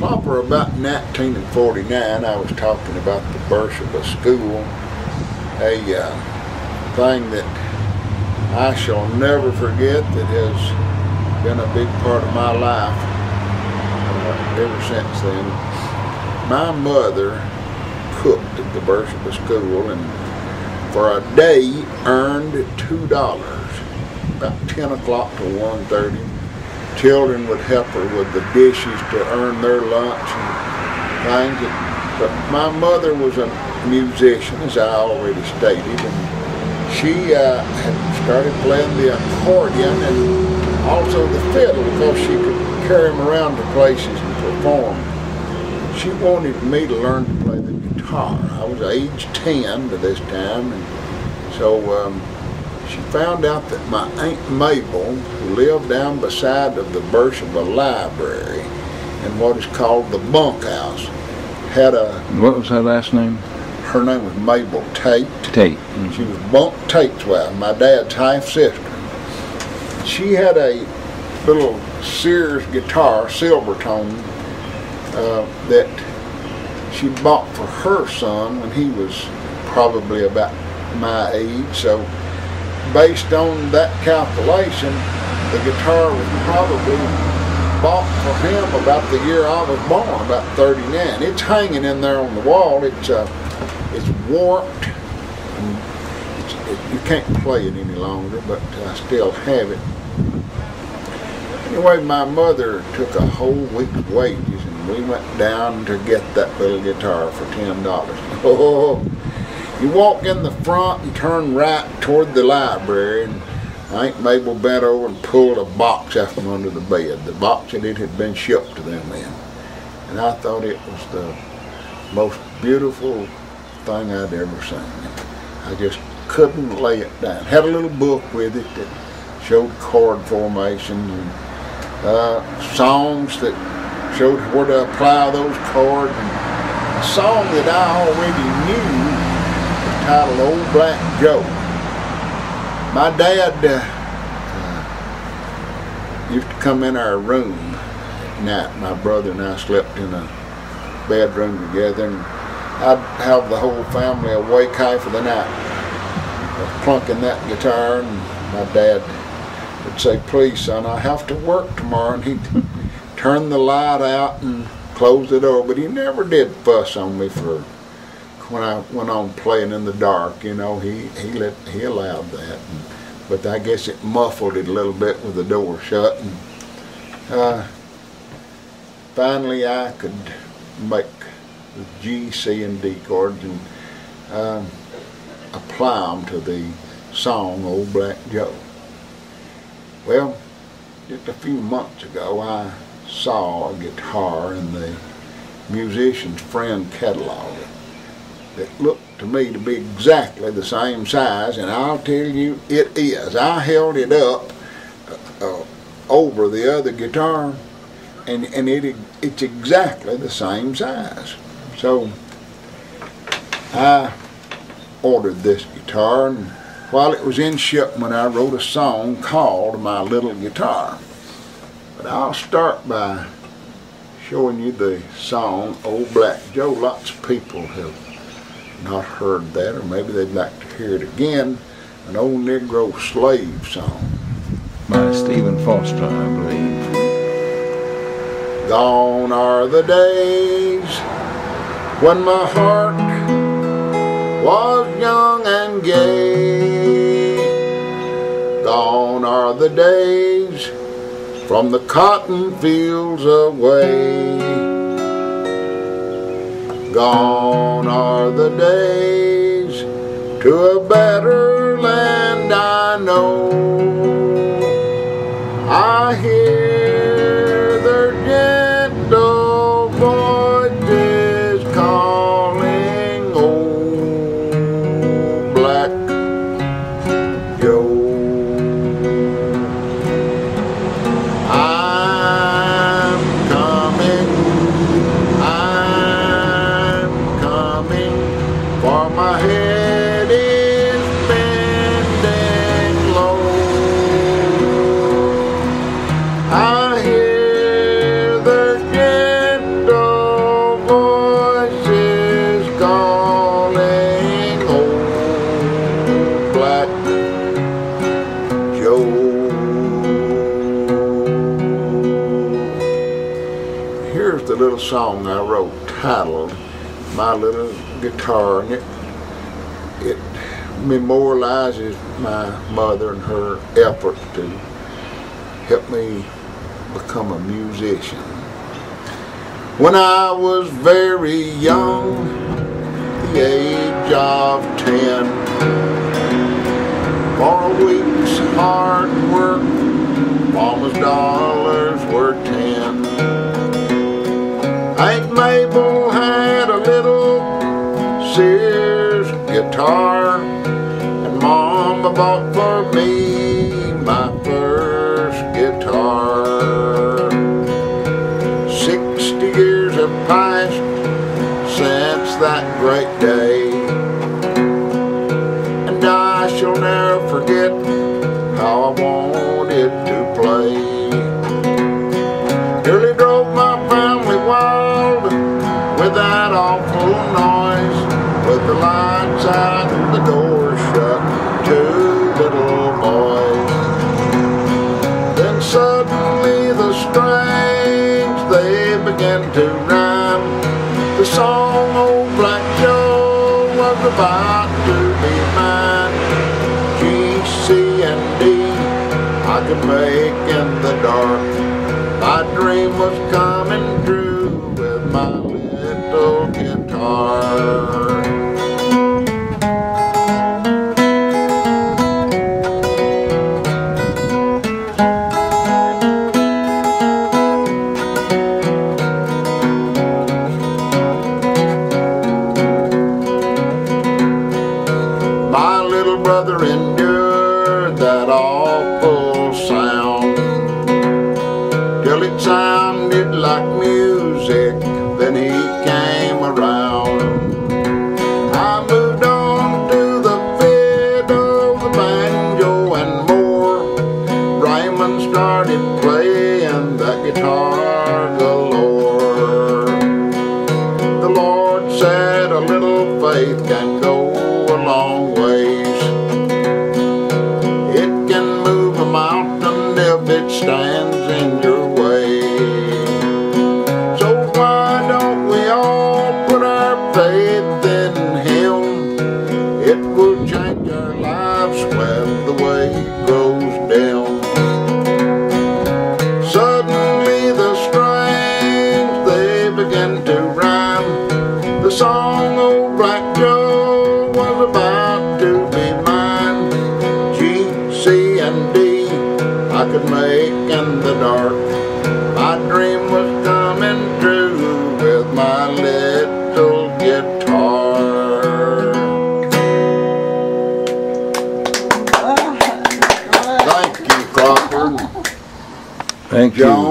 Proper about 1949, I was talking about the birth of a school, a thing that I shall never forget, that has been a big part of my life ever since then. My mother cooked at the birth of a school, and for a day earned $2, about 10 o'clock to 1:30. Children would help her with the dishes to earn their lunch and things. But my mother was a musician, as I already stated, and she had started playing the accordion and also the fiddle, because she could carry them around to places and perform. She wanted me to learn to play the guitar. I was age 10 by this time, and so she found out that my Aunt Mabel, who lived down beside of the Beersheba Library in what is called the bunkhouse, had a... What was her last name? Her name was Mabel Tate. Tate. Mm-hmm. She was Bunk Tate's wife, my dad's half-sister. She had a little Sears guitar, Silvertone, that she bought for her son when he was probably about my age. So based on that calculation, the guitar was probably bought for him about the year I was born, about 39. It's hanging in there on the wall. It's warped. You can't play it any longer, but I still have it. Anyway, my mother took a whole week's wages, and we went down to get that little guitar for $10. Oh, you walk in the front and turn right toward the library, and Aunt Mabel bent over and pulled a box out from under the bed, the box that it had been shipped to them in. And I thought it was the most beautiful thing I'd ever seen. I just couldn't lay it down. Had a little book with it that showed chord formations and songs that showed where to apply those chords. And a song that I already knew, titled Old Black Joe. My dad used to come in our room at night. My brother and I slept in a bedroom together, and I'd have the whole family awake half of the night, plunking that guitar, and my dad would say, "Please, son, I have to work tomorrow," and he'd turn the light out and close the door. But he never did fuss on me for when I went on playing in the dark. You know, he allowed that, but I guess it muffled it a little bit with the door shut. And finally, I could make the G, C, and D chords and apply them to the song Old Black Joe. Well, just a few months ago, I saw a guitar in the musician's friend catalog that looked to me to be exactly the same size, and I'll tell you, it is. I held it up over the other guitar, and it's exactly the same size. So I ordered this guitar, and while it was in shipment, I wrote a song called My Little Guitar. But I'll start by showing you the song Old Black Joe. Lots of people have not heard that, or maybe they'd like to hear it again. An old Negro slave song by Stephen Foster, I believe. Gone are the days when my heart was young and gay. Gone are the days from the cotton fields away. Gone are the days to a better land I know. I hear their gentle voices calling Old Black Joe. For my head is bending low. a little song I wrote titled My Little Guitar, and it memorializes my mother and her effort to help me become a musician. When I was very young, the age of 10, for a week's hard work, Mama's dollars were 10. Aunt Mabel had a little Sears guitar, and Mama bought for me my first guitar. 60 years have passed since that great day, and I shall never forget how I wanted to play. Nearly drove my family wild with that awful noise, with the lights out and the door shut, 2 little boys. Then suddenly the strings, they began to rhyme. The song Old Black Joe was about to be mine. G, C, and D I could make in the dark. My dream was coming true with my little guitar. My little brother endured that awful sound till it sounded like music, then he came around. I moved on to the fiddle, the banjo, and more. Raymond started playing that guitar galore. The Lord said a little faith can go a long ways. It can move a mountain if it stands in your way. So why don't we all put our faith in Him? It will change our lives when the way goes down. Suddenly the strings, they began to rhyme. The song Old Black Joe was about to be mine. G, C, and D I could make in the dark. My dream was coming true with my little guitar. Thank you, Crawford. Thank you. John.